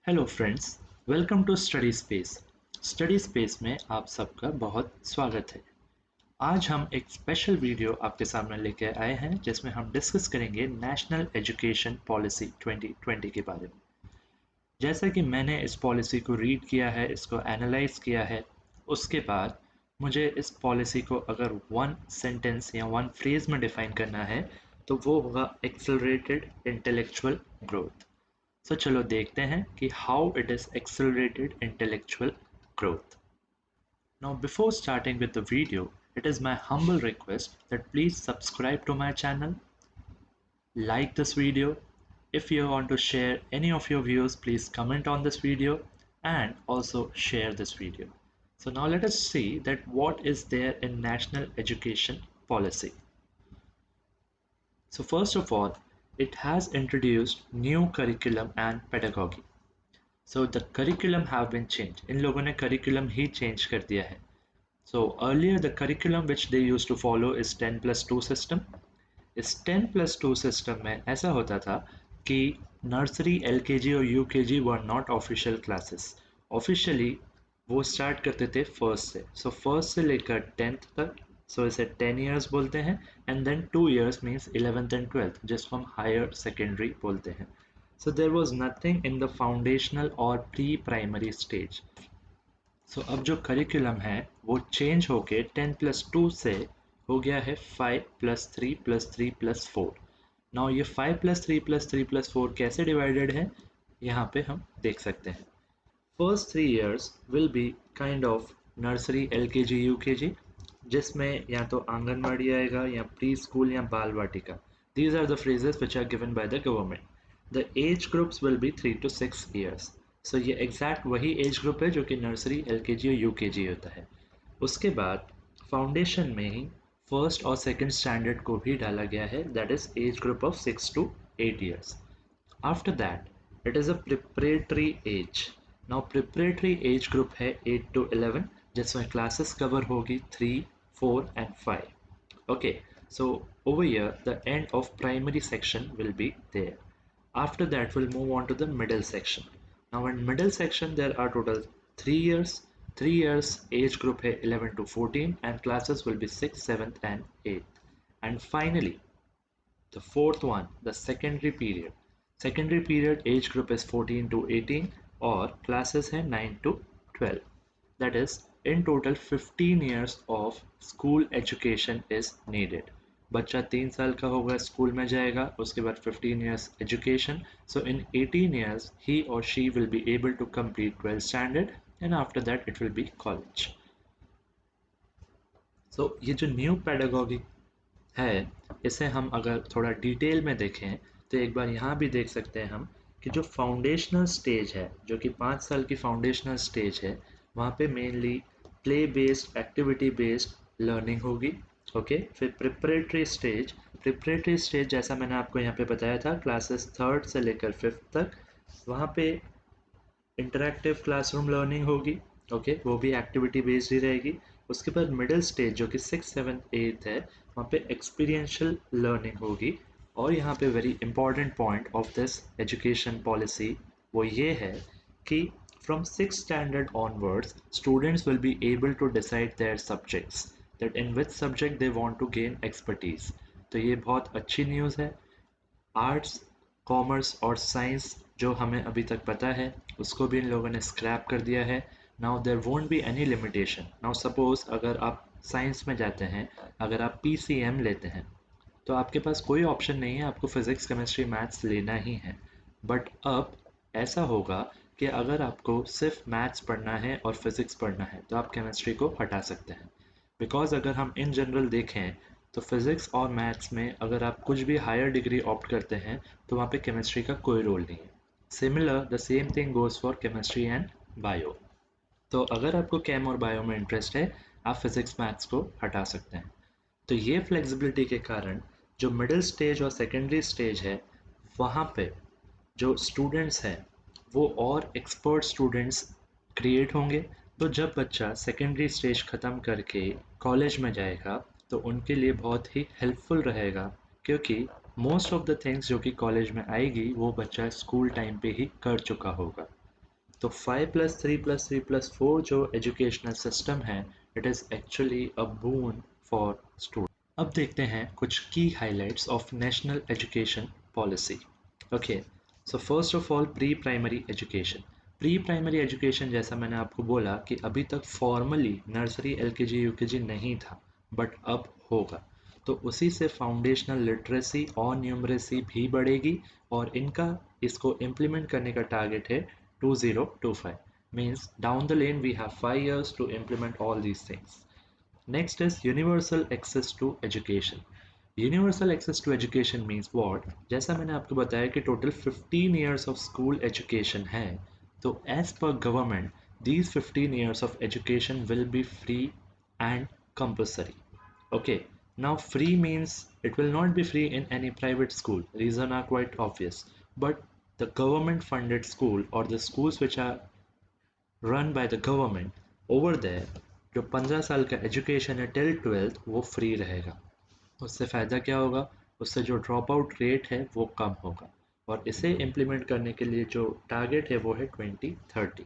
Hello friends, welcome to study space. Study space में आप सबका बहुत स्वागत है। आज हम एक स्पेशल वीडियो आपके सामने लेके आए हैं जिसमें हम डिस्कस करेंगे नेशनल एजुकेशन पॉलिसी 2020 के बारे में। जैसा कि मैंने इस पॉलिसी को रीड किया है, इसको एनालाइज किया है, उसके बाद मुझे इस पॉलिसी को अगर वन सेंटेंस या वन फ्रेज में डिफाइन करना है तो वो होगा एक्सेलरेटेड इंटेलेक्चुअल ग्रोथ। तो चलो देखते हैं कि how it is accelerated intellectual growth. Now before starting with the video, it is my humble request that please subscribe to my channel, like this video. If you want to share any of your views, please comment on this video and also share this video. So now let us see that what is there in National Education Policy. So first of all, it has introduced new curriculum and pedagogy. So the curriculum have been changed. इन लोगों ने curriculum ही change कर दिया है. So earlier the curriculum which they used to follow is 10+2 system. इस 10+2 system में ऐसा होता था कि nursery, LKG और UKG were not official classes. Officially वो start करते थे first से. So first से लेकर 10th तक. So इसे 10 years बोलते हैं and then 2 years means 11th and 12th जिसको हम higher secondary बोलते हैं. So there was nothing in the foundational or pre-primary stage. So अब जो curriculum है वो change होके 10+2 से हो गया है 5+3+3+4. Now ये 5+3+3+4 कैसे divided है यहाँ पे हम देख सकते हैं. First 3 years will be kind of nursery, LKG, UKG जिसमें या तो आंगनवाड़ी आएगा या प्री स्कूल या बाल वाटिका. These are the phrases which are given by the government. The age groups will be 3 to 6 years. So ये exact वही age group है जो कि नर्सरी, LKG और UKG होता है. उसके बाद फाउंडेशन में ही फर्स्ट और सेकंड स्टैंडर्ड को भी डाला गया है, that is age group of 6 to 8 years. After that, it is a preparatory age. Now preparatory age group है 8 to 11 जिसमें classes cover होगी 3, 4 and 5. Okay, so over here the end of primary section will be there. After that we'll move on to the middle section. Now in middle section there are total 3 years. 3 years age group है 11 to 14 and classes will be 6th, 7th and 8th. And finally the fourth one, the secondary period. Secondary period age group is 14 to 18 or classes है 9 to 12. That is in total 15 years of school education is needed. बच्चा 3 साल का होगा school में जाएगा, उसके बाद 15 years education. So in 18 years he or she will be able to complete 12th standard and after that it will be college. So ये जो न्यू pedagogy है इसे हम अगर थोड़ा डिटेल में देखें तो एक बार यहाँ भी देख सकते हैं हम कि जो फाउंडेशनल स्टेज है जो कि 5 साल की फाउंडेशनल स्टेज है वहाँ पे mainly play based, activity based learning होगी. ओके, फिर प्रिपरेटरी स्टेज जैसा मैंने आपको यहाँ पे बताया था क्लासेस 3rd से लेकर 5th तक, वहाँ पे इंटरैक्टिव क्लासरूम लर्निंग होगी. ओके, वो भी एक्टिविटी बेस्ड ही रहेगी. उसके बाद मिडिल स्टेज जो कि 6th, 7th, 8th है वहाँ पे एक्सपीरियंशियल लर्निंग होगी. और यहाँ पे very important point of this education policy वो ये है कि from 6th standard onwards students will be able to decide their subjects, that in which subject they want to gain expertise. तो ये बहुत अच्छी न्यूज़ है. आर्ट्स, कॉमर्स और साइंस जो हमें अभी तक पता है उसको भी इन लोगों ने स्क्रैप कर दिया है. Now there won't be any limitation. Now suppose अगर आप साइंस में जाते हैं, अगर आप PCM लेते हैं तो आपके पास कोई ऑप्शन नहीं है, आपको फिजिक्स, केमिस्ट्री, मैथ्स लेना ही है. बट अब ऐसा होगा कि अगर आपको सिर्फ मैथ्स पढ़ना है और फिजिक्स पढ़ना है तो आप केमिस्ट्री को हटा सकते हैं. बिकॉज अगर हम इन जनरल देखें तो फिजिक्स और मैथ्स में अगर आप कुछ भी हायर डिग्री ऑप्ट करते हैं तो वहाँ पे केमिस्ट्री का कोई रोल नहीं है. Similar the same thing goes for chemistry and bio. तो अगर आपको केम और बायो में इंटरेस्ट है आप फिजिक्स मैथ्स को हटा सकते हैं. तो ये फ्लेक्सिबिलिटी के कारण जो मिडिल स्टेज और सेकेंडरी स्टेज है वहाँ पे जो स्टूडेंट्स हैं वो और एक्सपर्ट स्टूडेंट्स क्रिएट होंगे. तो जब बच्चा सेकेंडरी स्टेज ख़त्म करके कॉलेज में जाएगा तो उनके लिए बहुत ही हेल्पफुल रहेगा क्योंकि मोस्ट ऑफ द थिंग्स जो कि कॉलेज में आएगी वो बच्चा स्कूल टाइम पे ही कर चुका होगा. तो 5+3+3+4 जो एजुकेशनल सिस्टम है, it is actually a boon for student. अब देखते हैं कुछ की highlights of national education policy. Okay, so first of all pre primary education. Pre primary education, जैसा मैंने आपको बोला कि अभी तक फॉर्मली नर्सरी एलकेजी यूकेजी नहीं था, बट अब होगा। तो उसी से फाउंडेशनल लिटरेसी और न्यूमरेसी भी बढ़ेगी, और इनका इसको इम्प्लीमेंट करने का टारगेट है 2025, means down the lane we have 5 years to implement all these things. Next is universal access to education. Universal access to education means what? जैसा मैंने आपको बताया कि total 15 years of school education है, तो as per government these 15 years of education will be free and compulsory. Okay, now free means it will not be free in any private school. Reason are quite obvious. But the government funded school or the schools which are run by the government, over there जो 15 साल का education है till 12th वो free रहेगा। उससे फ़ायदा क्या होगा? उससे जो ड्रॉप आउट रेट है वो कम होगा, और इसे इम्प्लीमेंट करने के लिए जो टारगेट है वो है 2030।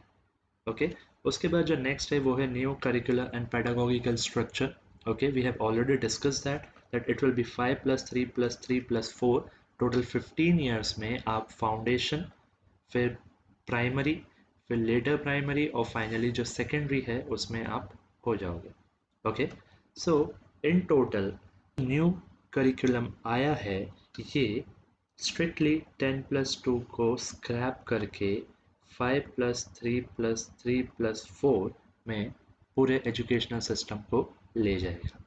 ओके, उसके बाद जो नेक्स्ट है वो है new curricular and pedagogical structure. Okay, we have already discuss that it will be 5+3+3+4, total 15 years में आप फाउंडेशन, फिर प्राइमरी, फिर लेटर प्राइमरी, और फाइनली जो सेकेंडरी है उसमें आप हो जाओगे। Okay, so in total new curriculum आया है, ये स्ट्रिक्टली 10+2 को स्क्रैप करके 5+3+3+4 में पूरे एजुकेशनल सिस्टम को ले जाएगा।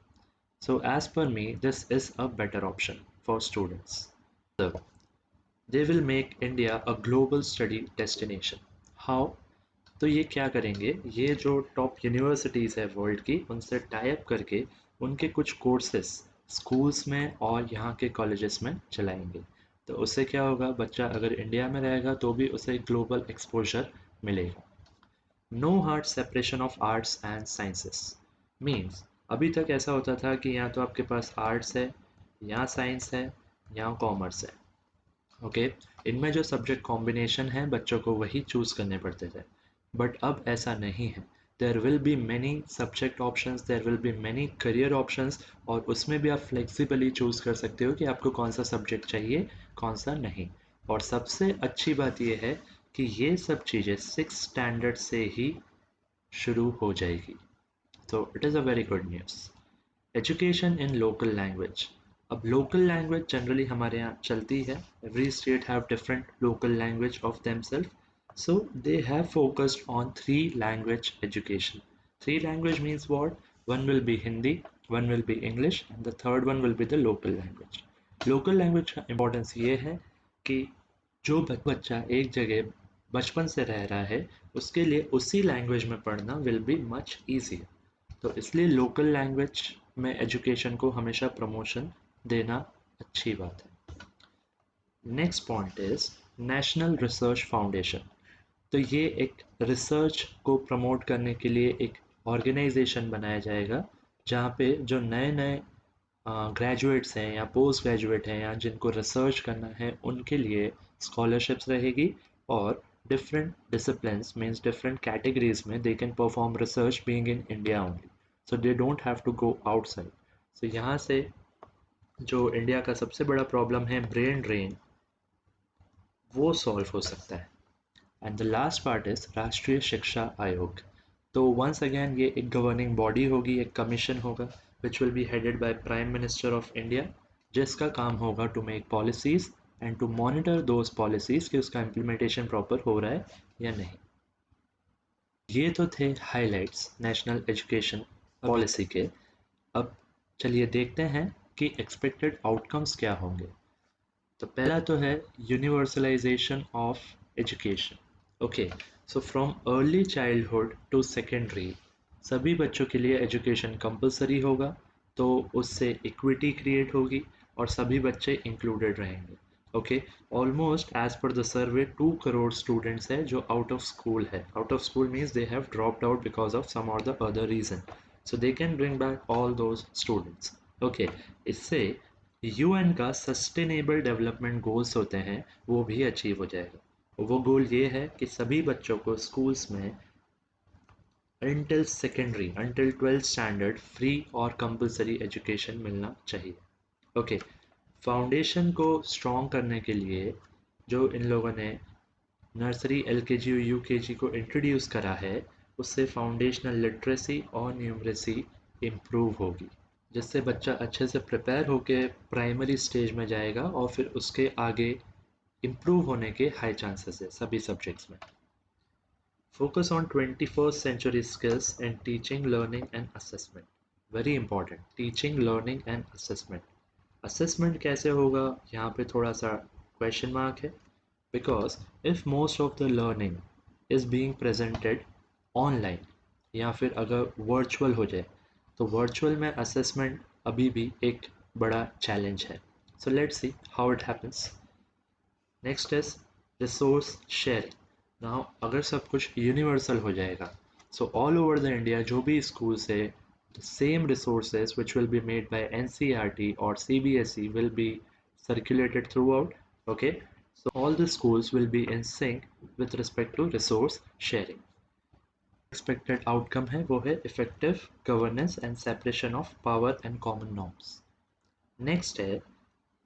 So as per me this is a better option for students. They will make India a global study destination. How? तो ये क्या करेंगे, ये जो टॉप यूनिवर्सिटीज़ है वर्ल्ड की, उनसे टाई अप करके उनके कुछ कोर्सेस स्कूल्स में और यहाँ के कॉलेजेस में चलाएंगे। तो उससे क्या होगा, बच्चा अगर इंडिया में रहेगा तो भी उसे ग्लोबल एक्सपोजर मिलेगा। No hard separation of arts and sciences. Means अभी तक ऐसा होता था कि यहाँ तो आपके पास आर्ट्स है, यहाँ साइंस है, यहाँ कॉमर्स है। ओके, इनमें जो सब्जेक्ट कॉम्बिनेशन है बच्चों को वही चूज़ करने पड़ते थे, बट अब ऐसा नहीं है। There will be many subject options, there will be many career options, और उसमें भी आप फ्लेक्सिबली चूज़ कर सकते हो कि आपको कौन सा सब्जेक्ट चाहिए, कौन सा नहीं। और सबसे अच्छी बात यह है कि ये सब चीज़ें 6 स्टैंडर्ड से ही शुरू हो जाएगी। तो it is a very good news. Education in local language. अब लोकल लैंग्वेज जनरली हमारे यहाँ चलती है, every state have different local language of themself, so they have focused on 3 language education. 3 language means what? One will be Hindi, one will be English, and the third one will be the local language. Local language का importance ये है कि जो बच्चा एक जगह बचपन से रह रहा है, उसके लिए उसी लैंग्वेज में पढ़ना विल बी मच ईजियर। तो इसलिए लोकल लैंग्वेज में एजुकेशन को हमेशा प्रमोशन देना अच्छी बात है। Next point is national research foundation. तो ये एक रिसर्च को प्रमोट करने के लिए एक ऑर्गेनाइजेशन बनाया जाएगा, जहाँ पे जो नए नए ग्रेजुएट्स हैं या पोस्ट ग्रेजुएट हैं या जिनको रिसर्च करना है उनके लिए स्कॉलरशिप्स रहेगी, और different disciplines means different categories में they can perform research being in India only, so they don't have to go outside. So यहाँ से जो इंडिया का सबसे बड़ा प्रॉब्लम है ब्रेन ड्रेन, वो सॉल्व हो सकता है। And the last part is राष्ट्रीय शिक्षा आयोग। तो वंस अगेन ये एक गवर्निंग बॉडी होगी, एक कमीशन होगा which will be headed by prime minister of India, जिसका काम होगा to make policies and to monitor those policies कि उसका इम्प्लीमेंटेशन प्रॉपर हो रहा है या नहीं। ये तो थे हाइलाइट्स नेशनल एजुकेशन पॉलिसी के। अब चलिए देखते हैं कि एक्सपेक्टेड आउटकम्स क्या होंगे। तो पहला तो है universalisation of education. Okay, so from early childhood to secondary सभी बच्चों के लिए एजुकेशन कंपलसरी होगा, तो उससे इक्विटी क्रिएट होगी और सभी बच्चे इंक्लूडेड रहेंगे। Okay, almost as per the survey 2 crore students है जो आउट ऑफ स्कूल है। Out of school means they have dropped out because of some or the other reason, so they can bring back all those students. Okay, इससे UN का sustainable development goals होते हैं वो भी achieve हो जाएगा। वो गोल ये है कि सभी बच्चों को स्कूल्स में until secondary, until 12th standard free और कंपलसरी एजुकेशन मिलना चाहिए। ओके, फाउंडेशन को स्ट्रॉन्ग करने के लिए जो इन लोगों ने नर्सरी एलकेजी और यूकेजी को इंट्रोड्यूस करा है, उससे फाउंडेशनल लिटरेसी और न्यूमरेसी इम्प्रूव होगी, जिससे बच्चा अच्छे से प्रिपेयर होके प्राइमरी स्टेज में जाएगा और फिर उसके आगे इम्प्रूव होने के हाई चांसेस है सभी सब्जेक्ट्स में। Focus on 21st century skills in teaching, learning and assessment. Very important. Teaching, learning and assessment. Assessment कैसे होगा, यहाँ पे थोड़ा सा question mark है, because if most of the learning is being presented online या फिर अगर virtual हो जाए तो virtual में assessment अभी भी एक बड़ा challenge है. So let's see how it happens. Next is resource sharing. Now अगर सब कुछ यूनिवर्सल हो जाएगा, so all over the India जो भी स्कूल्स है, the same resources which will be made by NCERT or CBSE will be circulated throughout. Okay, so all the schools will be in sync with respect to resource sharing. Expected outcome है वो है effective governance and separation of power and common norms. Next है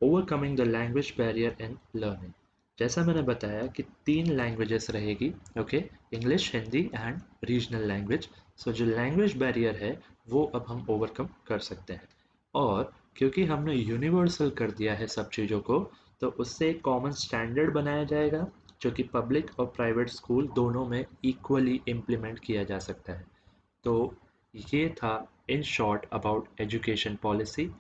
overcoming the language barrier in learning. जैसा मैंने बताया कि 3 languages रहेगी, okay, English, Hindi and regional language. So जो लैंग्वेज बैरियर है वो अब हम ओवरकम कर सकते हैं, और क्योंकि हमने यूनिवर्सल कर दिया है सब चीज़ों को, तो उससे एक कॉमन स्टैंडर्ड बनाया जाएगा जो कि पब्लिक और प्राइवेट स्कूल दोनों में इक्वली इम्प्लीमेंट किया जा सकता है। तो ये था in short about education policy.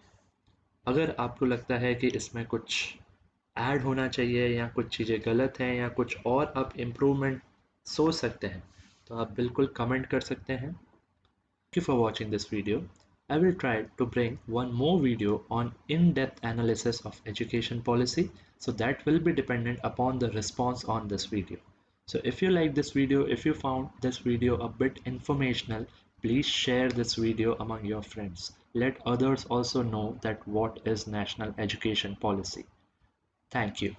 अगर आपको लगता है कि इसमें कुछ ऐड होना चाहिए या कुछ चीज़ें गलत हैं या कुछ और आप इम्प्रूवमेंट सोच सकते हैं, तो आप बिल्कुल कमेंट कर सकते हैं। Thank you for watching this video. I will try to bring one more video on in-depth analysis of education policy, so that will be dependent upon the response on this video. So if you like this video, if you found this video a bit informational, please share this video among your friends. Let others also know that what is national education policy. Thank you.